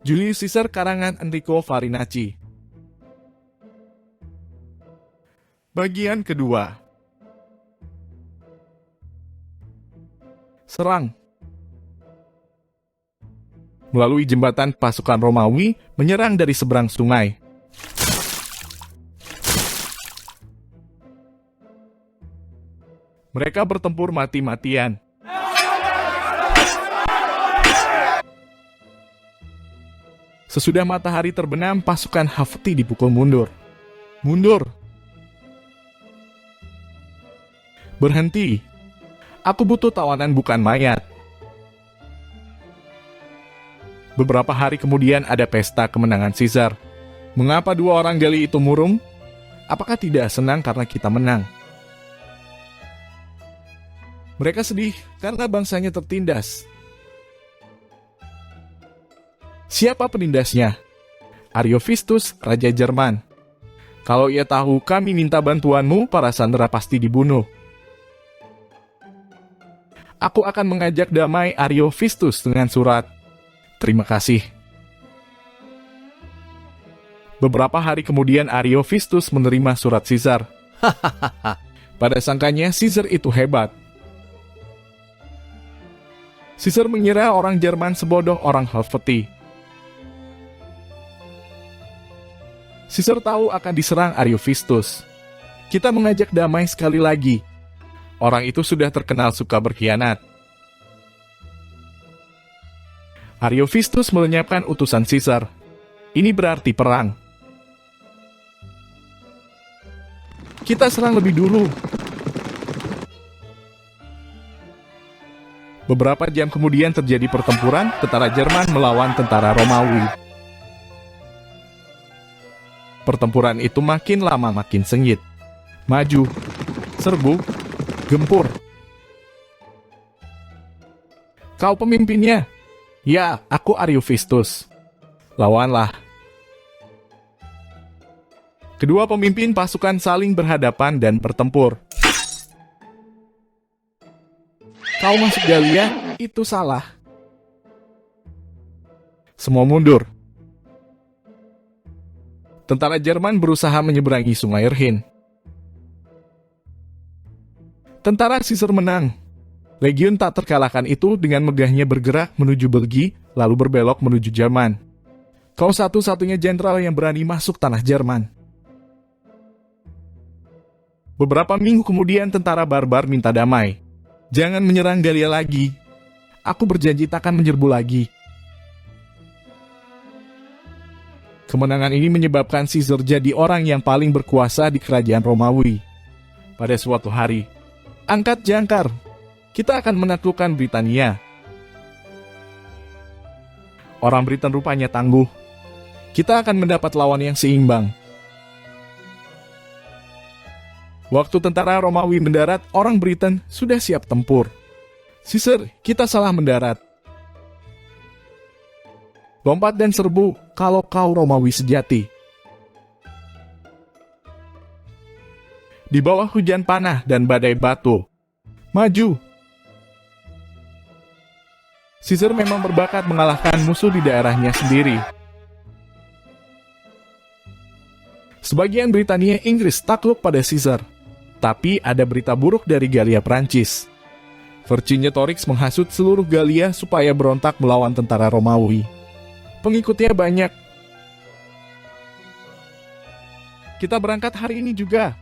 Julius Caesar karangan Enrico Farinacci. Bagian kedua. Serang. Melalui jembatan, pasukan Romawi menyerang dari seberang sungai. Mereka bertempur mati-matian. Sesudah matahari terbenam, pasukan Hafti dipukul mundur. Mundur. Berhenti. Aku butuh tawanan, bukan mayat. Beberapa hari kemudian ada pesta kemenangan Caesar. Mengapa dua orang Gali itu murung? Apakah tidak senang karena kita menang? Mereka sedih karena bangsanya tertindas. Siapa penindasnya? Ariovistus, Raja Jerman. Kalau ia tahu kami minta bantuanmu, para sandera pasti dibunuh. Aku akan mengajak damai Ariovistus dengan surat. Terima kasih. Beberapa hari kemudian Ariovistus menerima surat Caesar. Pada sangkanya Caesar itu hebat. Caesar mengira orang Jerman sebodoh orang Helvetii. Caesar tahu akan diserang Ariovistus. Kita mengajak damai sekali lagi. Orang itu sudah terkenal suka berkhianat. Ariovistus melenyapkan utusan Caesar. Ini berarti perang. Kita serang lebih dulu. Beberapa jam kemudian terjadi pertempuran tentara Jerman melawan tentara Romawi. Pertempuran itu makin lama makin sengit. Maju, serbu, gempur. Kau pemimpinnya? Ya, aku Ariovistus. Lawanlah. Kedua pemimpin pasukan saling berhadapan dan bertempur. Kau masuk Galia? Itu salah. Semua mundur. Tentara Jerman berusaha menyeberangi sungai Rhin. Tentara Caesar menang. Legiun tak terkalahkan itu dengan megahnya bergerak menuju Belgia, lalu berbelok menuju Jerman. Kau satu-satunya jenderal yang berani masuk tanah Jerman. Beberapa minggu kemudian tentara barbar minta damai. Jangan menyerang Galia lagi. Aku berjanji takkan menyerbu lagi. Kemenangan ini menyebabkan Caesar jadi orang yang paling berkuasa di kerajaan Romawi. Pada suatu hari, angkat jangkar. Kita akan menaklukkan Britania. Orang Britain rupanya tangguh. Kita akan mendapat lawan yang seimbang. Waktu tentara Romawi mendarat, orang Britain sudah siap tempur. Caesar, kita salah mendarat. Lompat dan serbu kalau kau Romawi sejati. Di bawah hujan panah dan badai batu. Maju. Caesar memang berbakat mengalahkan musuh di daerahnya sendiri. Sebagian Britania Inggris takluk pada Caesar. Tapi ada berita buruk dari Galia Prancis. Vercingetorix menghasut seluruh Galia supaya berontak melawan tentara Romawi. Pengikutnya banyak. Kita berangkat hari ini juga.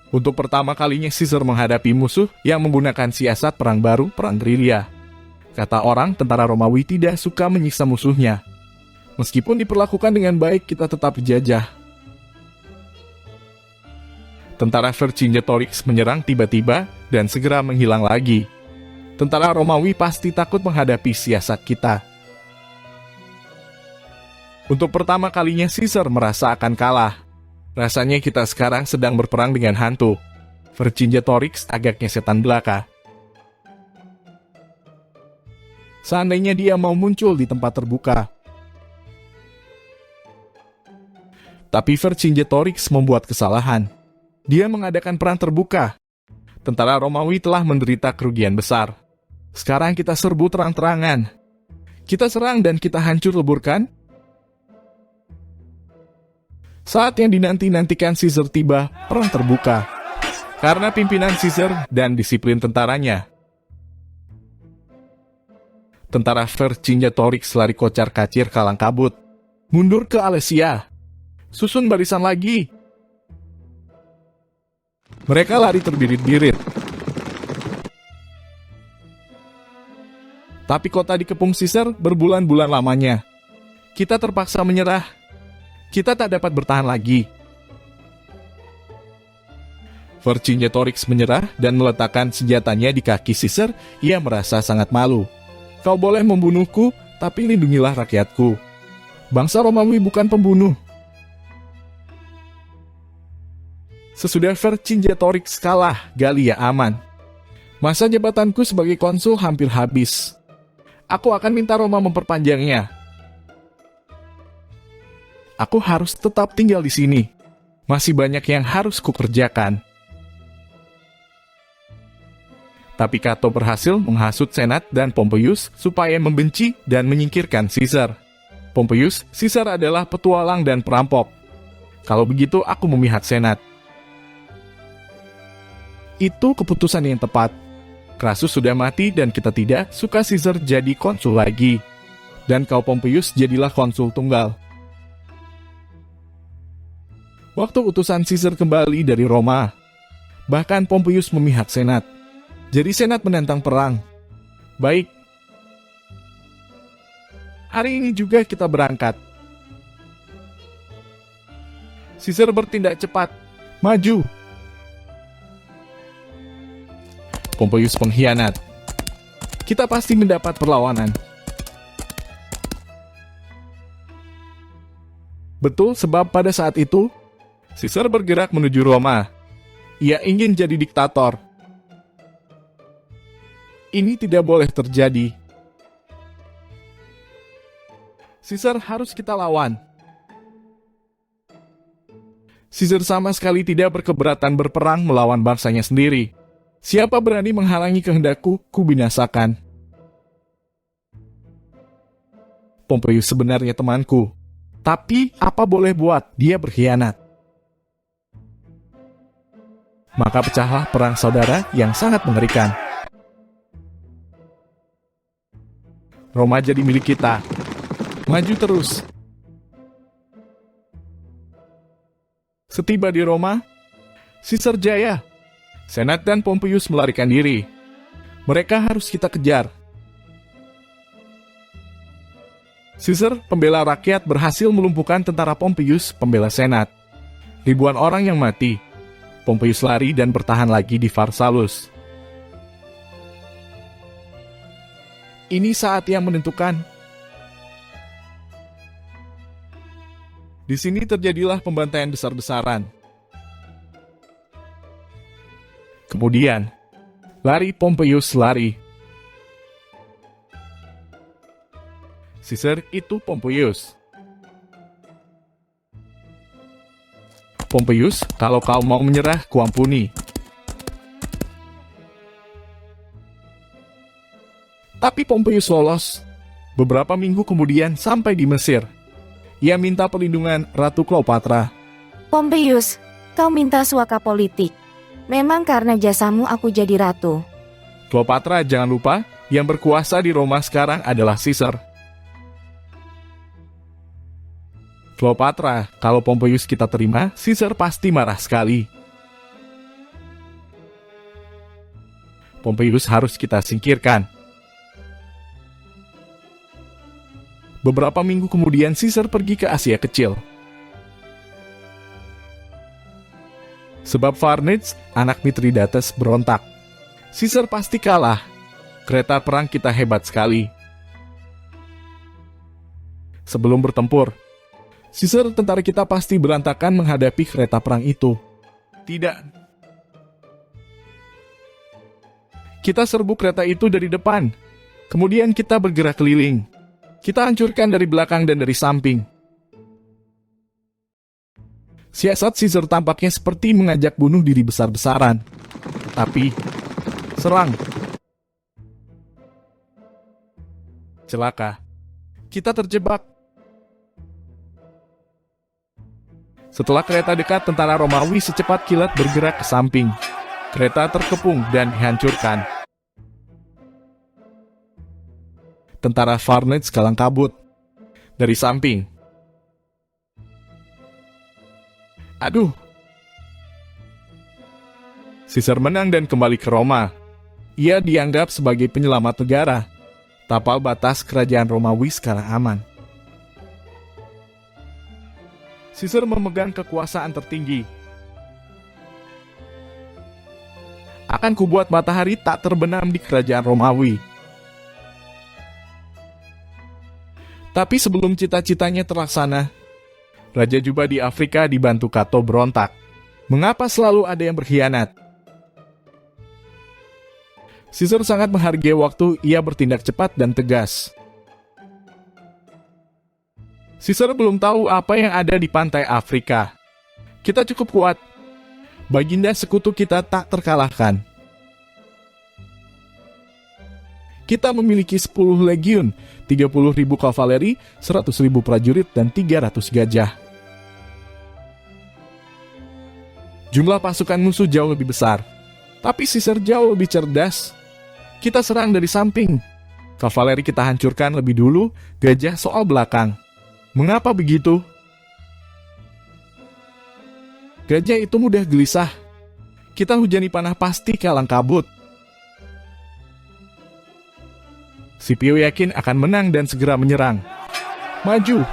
Untuk pertama kalinya Caesar menghadapi musuh yang menggunakan siasat perang baru, perang gerilya. Kata orang, tentara Romawi tidak suka menyiksa musuhnya. Meskipun diperlakukan dengan baik, kita tetap dijajah. Tentara Vercingetorix menyerang tiba-tiba dan segera menghilang lagi. Tentara Romawi pasti takut menghadapi siasat kita. Untuk pertama kalinya Caesar merasa akan kalah. Rasanya kita sekarang sedang berperang dengan hantu. Vercingetorix agaknya setan belaka. Seandainya dia mau muncul di tempat terbuka. Tapi Vercingetorix membuat kesalahan. Dia mengadakan perang terbuka. Tentara Romawi telah menderita kerugian besar. Sekarang kita serbu terang-terangan. Kita serang dan kita hancur leburkan. Saat yang dinanti-nantikan Caesar tiba, perang terbuka. Karena pimpinan Caesar dan disiplin tentaranya. Tentara Vercingetorix lari kocar-kacir kalang kabut. Mundur ke Alesia. Susun barisan lagi. Mereka lari terbirit-birit. Tapi kota dikepung Caesar berbulan-bulan lamanya. Kita terpaksa menyerah. Kita tak dapat bertahan lagi. Vercingetorix menyerah dan meletakkan senjatanya di kaki Caesar. Ia merasa sangat malu. Kau boleh membunuhku, tapi lindungilah rakyatku. Bangsa Romawi bukan pembunuh. Sesudah Vercingetorix kalah, Gallia aman. Masa jabatanku sebagai konsul hampir habis. Aku akan minta Roma memperpanjangnya. Aku harus tetap tinggal di sini. Masih banyak yang harus kukerjakan. Tapi Cato berhasil menghasut Senat dan Pompeius supaya membenci dan menyingkirkan Caesar. Pompeius, Caesar adalah petualang dan perampok. Kalau begitu aku memihak Senat. Itu keputusan yang tepat. Crassus sudah mati dan kita tidak suka Caesar jadi konsul lagi. Dan kau Pompeius jadilah konsul tunggal. Waktu utusan Caesar kembali dari Roma, bahkan Pompeius memihak Senat. Jadi Senat menentang perang. Baik. Hari ini juga kita berangkat. Caesar bertindak cepat. Maju. Pompeius pengkhianat. Kita pasti mendapat perlawanan. Betul, sebab pada saat itu, Caesar bergerak menuju Roma. Ia ingin jadi diktator. Ini tidak boleh terjadi. Caesar harus kita lawan. Caesar sama sekali tidak berkeberatan berperang melawan bangsanya sendiri. Siapa berani menghalangi kehendakku, kubinasakan. Pompeius sebenarnya temanku. Tapi apa boleh buat, dia berkhianat. Maka pecahlah perang saudara yang sangat mengerikan. Roma jadi milik kita. Maju terus. Setiba di Roma, Caesar jaya. Senat dan Pompeius melarikan diri. Mereka harus kita kejar. Caesar, pembela rakyat, berhasil melumpuhkan tentara Pompeius, pembela Senat. Ribuan orang yang mati. Pompeius lari dan bertahan lagi di Pharsalus. Ini saat yang menentukan. Di sini terjadilah pembantaian besar-besaran. Kemudian, lari Pompeius lari. Caesar itu Pompeius. Pompeius, kalau kau mau menyerah, kuampuni. Tapi Pompeius lolos. Beberapa minggu kemudian sampai di Mesir. Ia minta perlindungan Ratu Kleopatra. Pompeius, kau minta suaka politik. Memang karena jasamu aku jadi ratu. Kleopatra, jangan lupa, yang berkuasa di Roma sekarang adalah Caesar. Kleopatra, kalau Pompeius kita terima, Caesar pasti marah sekali. Pompeius harus kita singkirkan. Beberapa minggu kemudian Caesar pergi ke Asia Kecil. Sebab Farnese, anak Mithridates, berontak. Caesar pasti kalah. Kereta perang kita hebat sekali. Sebelum bertempur, Caesar, tentara kita pasti berantakan menghadapi kereta perang itu. Tidak. Kita serbu kereta itu dari depan. Kemudian kita bergerak keliling. Kita hancurkan dari belakang dan dari samping. Siasat Caesar tampaknya seperti mengajak bunuh diri besar-besaran. Tapi, serang. Celaka. Kita terjebak. Setelah kereta dekat, tentara Romawi secepat kilat bergerak ke samping. Kereta terkepung dan dihancurkan. Tentara Farnese kalang kabut. Dari samping. Aduh. Caesar menang dan kembali ke Roma. Ia dianggap sebagai penyelamat negara. Tapal batas kerajaan Romawi sekarang aman. Caesar memegang kekuasaan tertinggi. Akan kubuat matahari tak terbenam di kerajaan Romawi. Tapi sebelum cita-citanya terlaksana, Raja Juba di Afrika dibantu Cato berontak. Mengapa selalu ada yang berkhianat? Caesar sangat menghargai waktu, ia bertindak cepat dan tegas. Caesar belum tahu apa yang ada di pantai Afrika. Kita cukup kuat. Baginda sekutu kita tak terkalahkan. Kita memiliki 10 legiun, 30.000 kavaleri, 100.000 prajurit, dan 300 gajah. Jumlah pasukan musuh jauh lebih besar. Tapi Caesar jauh lebih cerdas. Kita serang dari samping. Kavaleri kita hancurkan lebih dulu, gajah soal belakang. Mengapa begitu? Gajah itu mudah gelisah. Kita hujani panah pasti kalang kabut. Scipio yakin akan menang dan segera menyerang. Maju,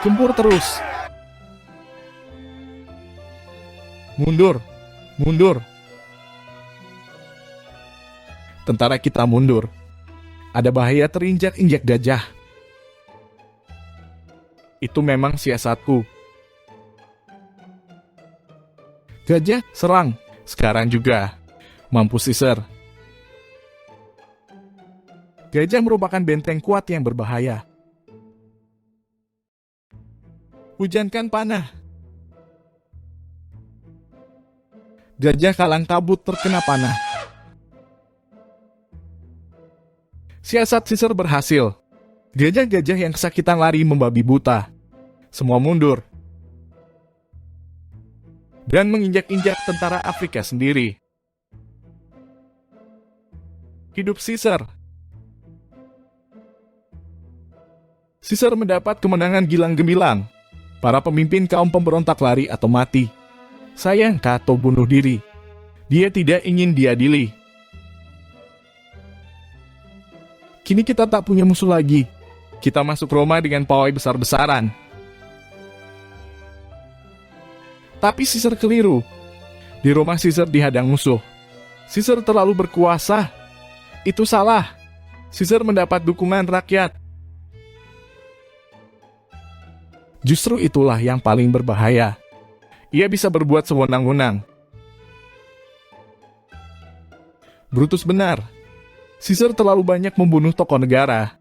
gempur terus. Mundur, mundur. Tentara kita mundur. Ada bahaya terinjak-injak gajah. Itu memang siasatku. Gajah, serang. Sekarang juga. Mampus Caesar. Gajah merupakan benteng kuat yang berbahaya. Hujankan panah. Gajah kalang kabut terkena panah. Siasat Caesar berhasil. Gajah-gajah yang kesakitan lari membabi buta. Semua mundur. Dan menginjak-injak tentara Afrika sendiri. Hidup Caesar. Caesar mendapat kemenangan gilang gemilang. Para pemimpin kaum pemberontak lari atau mati. Sayang Cato bunuh diri. Dia tidak ingin diadili. Kini kita tak punya musuh lagi. Kita masuk Roma dengan pawai besar-besaran. Tapi Caesar keliru. Di Roma Caesar dihadang musuh. Caesar terlalu berkuasa. Itu salah. Caesar mendapat dukungan rakyat. Justru itulah yang paling berbahaya. Ia bisa berbuat sewenang-wenang. Brutus benar. Caesar terlalu banyak membunuh tokoh negara.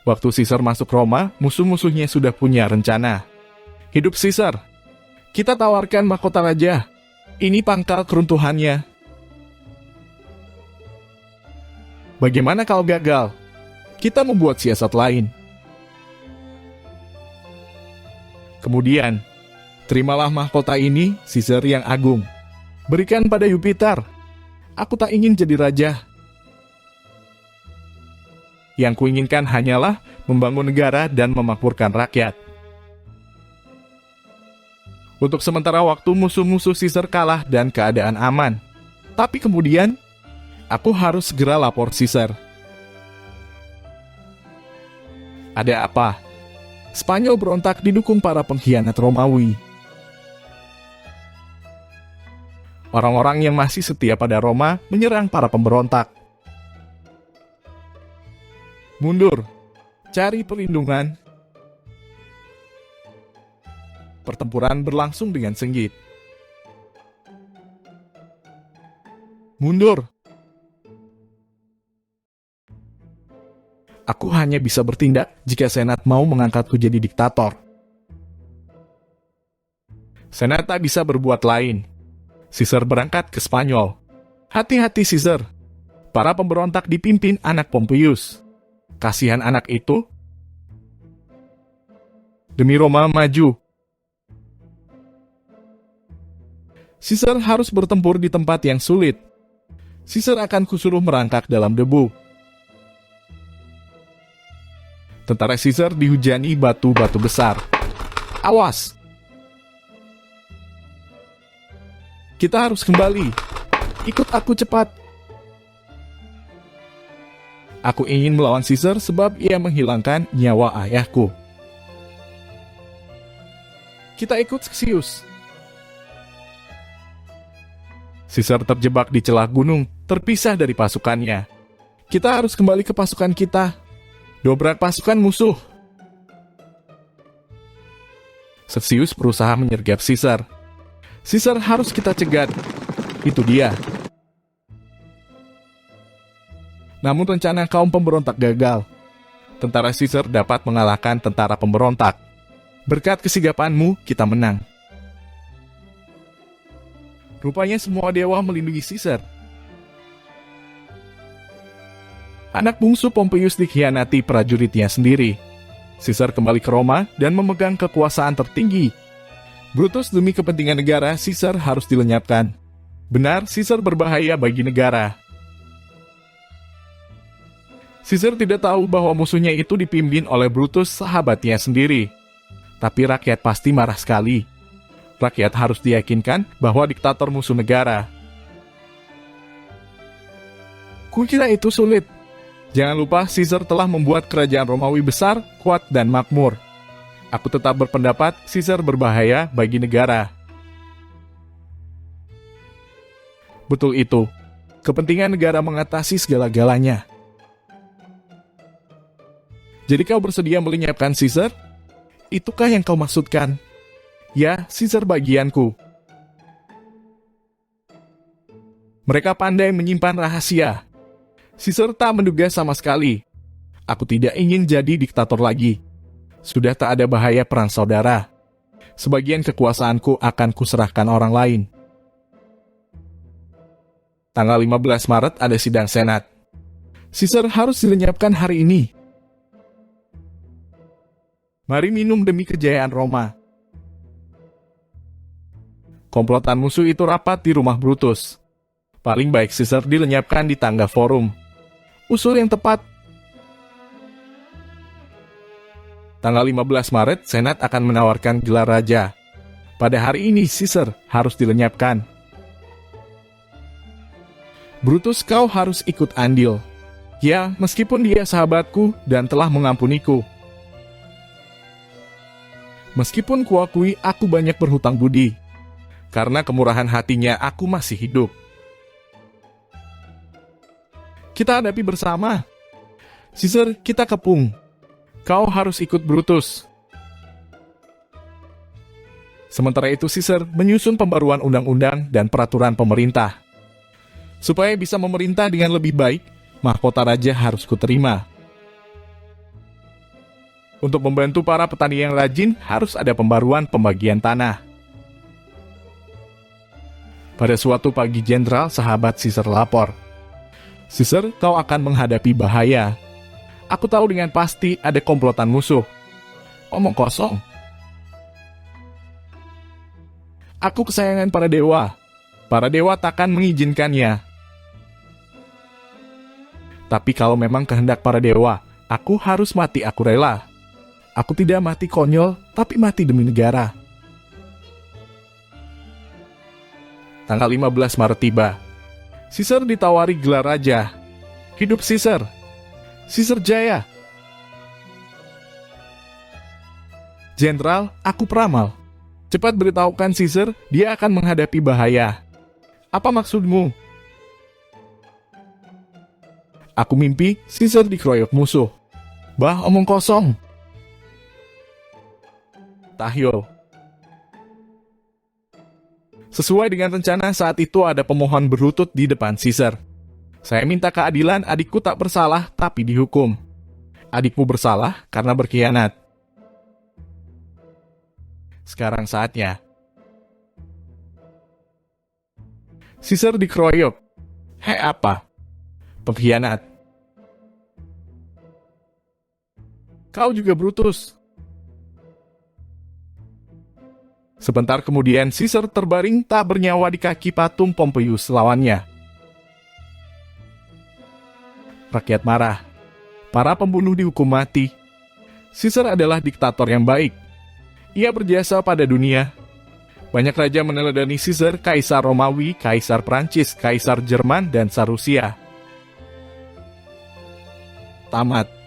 Waktu Caesar masuk Roma, musuh-musuhnya sudah punya rencana. Hidup Caesar. Kita tawarkan mahkota raja. Ini pangkal keruntuhannya. Bagaimana kalau gagal? Kita membuat siasat lain. Kemudian, terimalah mahkota ini, Caesar yang agung. Berikan pada Jupiter. Aku tak ingin jadi raja. Yang kuinginkan hanyalah membangun negara dan memakmurkan rakyat. Untuk sementara waktu musuh-musuh Caesar kalah dan keadaan aman. Tapi kemudian, aku harus segera lapor Caesar. Ada apa? Spanyol berontak didukung para pengkhianat Romawi. Orang-orang yang masih setia pada Roma menyerang para pemberontak. Mundur, cari perlindungan. Pertempuran berlangsung dengan sengit. Mundur. Aku hanya bisa bertindak jika Senat mau mengangkatku jadi diktator. Senat tak bisa berbuat lain. Caesar berangkat ke Spanyol. Hati-hati Caesar. Para pemberontak dipimpin anak Pompeius. Kasihan anak itu. Demi Roma maju. Caesar harus bertempur di tempat yang sulit. Caesar akan kusuruh merangkak dalam debu. Tentara Caesar dihujani batu-batu besar. Awas! Kita harus kembali. Ikut aku cepat. Aku ingin melawan Caesar sebab ia menghilangkan nyawa ayahku. Kita ikut Caesius. Caesar terjebak di celah gunung, terpisah dari pasukannya. Kita harus kembali ke pasukan kita. Dobrak pasukan musuh. Caesius berusaha menyergap Caesar. Caesar harus kita cegat. Itu dia. Namun rencana kaum pemberontak gagal. Tentara Caesar dapat mengalahkan tentara pemberontak. Berkat kesigapanmu, kita menang. Rupanya semua dewa melindungi Caesar. Anak bungsu Pompeius dikhianati prajuritnya sendiri. Caesar kembali ke Roma dan memegang kekuasaan tertinggi. Brutus demi kepentingan negara, Caesar harus dilenyapkan. Benar, Caesar berbahaya bagi negara. Caesar tidak tahu bahwa musuhnya itu dipimpin oleh Brutus, sahabatnya sendiri. Tapi rakyat pasti marah sekali. Rakyat harus diyakinkan bahwa diktator musuh negara. Kukira itu sulit. Jangan lupa Caesar telah membuat kerajaan Romawi besar, kuat, dan makmur. Aku tetap berpendapat Caesar berbahaya bagi negara. Betul itu. Kepentingan negara mengatasi segala-galanya. Jadi kau bersedia melenyapkan Caesar? Itukah yang kau maksudkan? Ya, Caesar bagianku. Mereka pandai menyimpan rahasia. Caesar tak menduga sama sekali. Aku tidak ingin jadi diktator lagi. Sudah tak ada bahaya perang saudara. Sebagian kekuasaanku akan kuserahkan orang lain. Tanggal 15 Maret ada sidang Senat. Caesar harus dilenyapkan hari ini. Mari minum demi kejayaan Roma. Komplotan musuh itu rapat di rumah Brutus. Paling baik Caesar dilenyapkan di tangga forum. Usul yang tepat. Tanggal 15 Maret, Senat akan menawarkan gelar raja. Pada hari ini Caesar harus dilenyapkan. Brutus, kau harus ikut andil. Ya, meskipun dia sahabatku dan telah mengampuniku. Meskipun kuakui aku banyak berhutang budi, karena kemurahan hatinya aku masih hidup. Kita hadapi bersama. Caesar, kita kepung. Kau harus ikut Brutus. Sementara itu Caesar menyusun pembaruan undang-undang dan peraturan pemerintah. Supaya bisa memerintah dengan lebih baik, mahkota raja harus kuterima. Untuk membantu para petani yang rajin, harus ada pembaruan pembagian tanah. Pada suatu pagi jenderal, sahabat Caesar lapor. Caesar, kau akan menghadapi bahaya. Aku tahu dengan pasti ada komplotan musuh. Omong kosong. Aku kesayangan para dewa. Para dewa takkan mengizinkannya. Tapi kalau memang kehendak para dewa, aku harus mati, aku rela. Aku tidak mati konyol, tapi mati demi negara. Tanggal 15 Maret tiba. Caesar ditawari gelar raja. Hidup Caesar! Caesar jaya! Jenderal, aku peramal. Cepat beritahukan Caesar, dia akan menghadapi bahaya. Apa maksudmu? Aku mimpi Caesar dikeroyok musuh. Bah, omong kosong. Tahyul. Sesuai dengan rencana, saat itu ada pemohon berlutut di depan Caesar. Saya minta keadilan, adikku tak bersalah tapi dihukum. Adikmu bersalah karena berkhianat. Sekarang saatnya. Caesar dikeroyok. Hei apa? pengkhianat. Kau juga Brutus. Sebentar kemudian Caesar terbaring tak bernyawa di kaki patung Pompeius lawannya. Rakyat marah. Para pembunuh dihukum mati. Caesar adalah diktator yang baik. Ia berjasa pada dunia. Banyak raja meneladani Caesar, Kaisar Romawi, Kaisar Prancis, Kaisar Jerman, dan Tsar Rusia. Tamat.